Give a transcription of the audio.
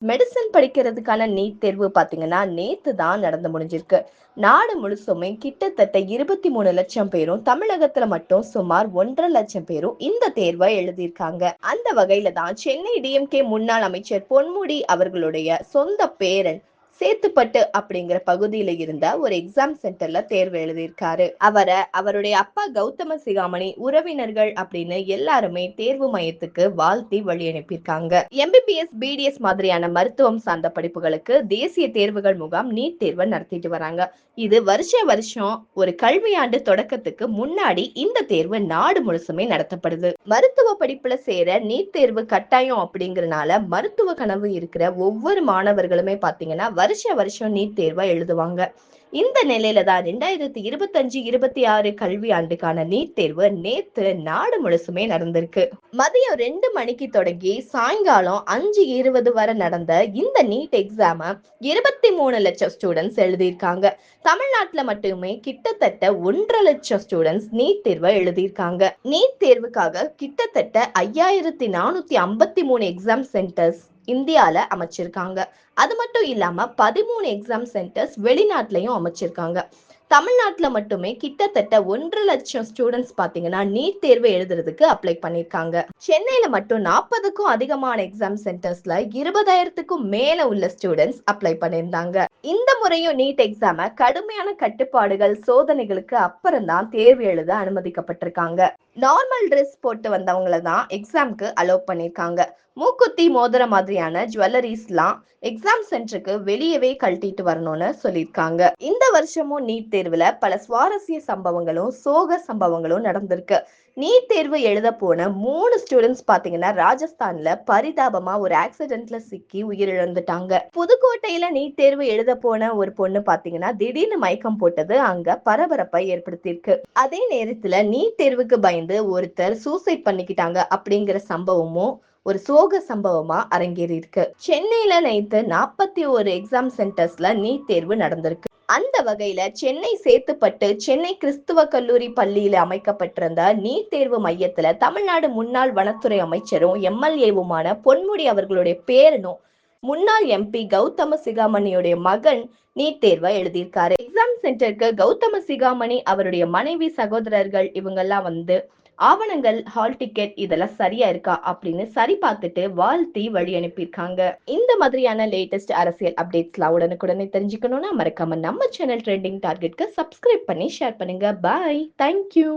Medicine படிக்கிறதுக்கான NEET தேர்வு பாத்தீங்கன்னா நேத்து தான் நடந்து முடிஞ்சிருக்கு. நாடு முழுசுமே கிட்டத்தட்ட 23 லட்சம் பேரும், தமிழகத்துல மட்டும் சுமார் 1.5 லட்சம் பேரும் இந்த தேர்வை எழுதியிருக்காங்க. அந்த வகையில தான் சென்னை டிஎம்கே முன்னாள் அமைச்சர் பொன்முடி அவர்களுடைய சொந்த பேரன் சேத்துப்பட்டு அப்படிங்கிற பகுதியில இருந்த ஒரு எக்ஸாம் சென்டர்ல தேர்வு எழுதியிருக்காரு. அவருடைய அப்பா கௌதம சிகாமணி, உறவினர்கள் அப்படின்னு எல்லாருமே தேர்வு மையத்துக்கு வாழ்த்தி வழி அனுப்பியிருக்காங்க. எம்பிபிஎஸ், பிடிஎஸ் மாதிரியான மருத்துவம் சார்ந்த படிப்புகளுக்கு தேசிய தேர்வுகள் முகாம் நீட் தேர்வை நடத்திட்டு வராங்க. இது வருஷம் ஒரு கல்வியாண்டு தொடக்கத்துக்கு முன்னாடி இந்த தேர்வு நாடு முழுசுமே நடத்தப்படுது. மருத்துவ படிப்புல சேர நீட் தேர்வு கட்டாயம் அப்படிங்கறனால மருத்துவ கனவு இருக்கிற ஒவ்வொரு மாணவர்களுமே பாத்தீங்கன்னா வருஷம் நீட் தேர்வை எழுதுவாங்க. இந்த நிலையில தான் 2025-26 கல்வி ஆண்டுக்கான நீட் தேர்வு நேத்து நாடு முழுசுமே நடந்திருக்கு. மதியம் 2 மணிக்கு தொடங்கி சாயங்காலம் 5:20 வரை நடந்த இந்த நீட் எக்ஸாம 23 லட்சம் ஸ்டூடெண்ட்ஸ் எழுதியிருக்காங்க. தமிழ்நாட்டுல மட்டுமே கிட்டத்தட்ட 1.5 லட்சம் ஸ்டூடெண்ட்ஸ் நீட் தேர்வை எழுதியிருக்காங்க. நீட் தேர்வுக்காக கிட்டத்தட்ட 5453 எக்ஸாம் சென்டர்ஸ் இந்தியால அமைச்சிருக்காங்க. அது மட்டும் இல்லாம 13 எக்ஸாம் சென்டர்ஸ் வெளிநாட்டுலயும் அமைச்சிருக்காங்க. தமிழ்நாட்டுல மட்டுமே கிட்டத்தட்ட 1.5 லட்சம் ஸ்டூடெண்ட்ஸ் பாத்தீங்கன்னா நீட் தேர்வு எழுதுறதுக்கு அப்ளை பண்ணிருக்காங்க. சென்னையில மட்டும் 40க்கும் அதிகமான எக்ஸாம் சென்டர்ஸ்ல 20,000க்கும் மேல உள்ள ஸ்டூடெண்ட்ஸ் அப்ளை பண்ணிருந்தாங்க. இந்த முறையும் நீட் எக்ஸாம கடுமையான கட்டுப்பாடுகள், சோதனைகளுக்கு அப்புறம் தான் தேர்வு எழுத அனுமதிக்கப்பட்டிருக்காங்க. நார்மல் ட்ரெஸ் போட்டு வந்தவங்கள தான் எக்ஸாம்க்கு அலோவ் பண்ணிருக்காங்க. மூக்குத்தி, மோதிரம் மாதிரியான ஜுவல்லரிஸ்லாம் எக்ஸாம் சென்டருக்கு வெளியவே கழட்டிட்டு வரணும்னு சொல்லியிருக்காங்க. இந்த வருஷமும் நீட் தேர்வுல பல சுவாரஸ்ய சம்பவங்களும் சோக சம்பவங்களும் நடந்திருக்கு. நீட் தேர்வு எழுத போன 3 ஸ்டூடெண்ட்ஸ் பாத்தீங்கன்னா ராஜஸ்தான்ல பரிதாபமா ஒரு ஆக்சிடென்ட்ல சிக்கி உயிரிழந்துட்டாங்க. புதுக்கோட்டையில நீட் தேர்வு எழுத போன ஒரு பொண்ணு பாத்தீங்கன்னா திடீர்னு மயக்கம் போட்டது அங்க பரபரப்பை ஏற்படுத்தியிருக்கு. அதே நேரத்துல நீட் தேர்வுக்கு பயந்து ஒருத்தர் சூசைட் பண்ணிக்கிட்டாங்க அப்படிங்கிற சம்பவமும் ஒரு சோக சம்பவமா அரங்கேறி இருக்கு. சென்னையில நேத்து 41 எக்ஸாம் சென்டர்ஸ்ல நீட் தேர்வு நடந்திருக்கு. அந்த வகையில சென்னை சேத்துப்பட்டு சென்னை கிறிஸ்துவ கல்லூரி பள்ளியில அமைக்கப்பட்டிருந்த நீட் தேர்வு மையத்துல தமிழ்நாடு முன்னாள் வனத்துறை அமைச்சரும் எம்எல்ஏவுமான பொன்முடி அவர்களுடைய பேரனும் முன்னாள் எம்பி கௌதம சிகாமணியுடைய மகன் நீட் தேர்வை எழுதியிருக்காரு. எக்ஸாம் சென்டருக்கு கௌதம சிகாமணி, அவருடைய மனைவி, சகோதரர்கள் இவங்கெல்லாம் வந்து ஆவணங்கள், ஹால் டிக்கெட் இதெல்லாம் சரியா இருக்கா அப்படின்னு சரி பார்த்துட்டு வாழ்த்தி வழி அனுப்பியிருக்காங்க. இந்த மாதிரியான லேட்டஸ்ட் அரசியல் அப்டேட்ஸ்லாம் உடனுக்குடனே தெரிஞ்சுக்கணும்னா மறக்காம நம்ம சேனல் ட்ரெண்டிங் டார்கெட்க்கு சப்ஸ்கிரைப் பண்ணி ஷேர் பண்ணுங்க. பாய், தேங்க்யூ.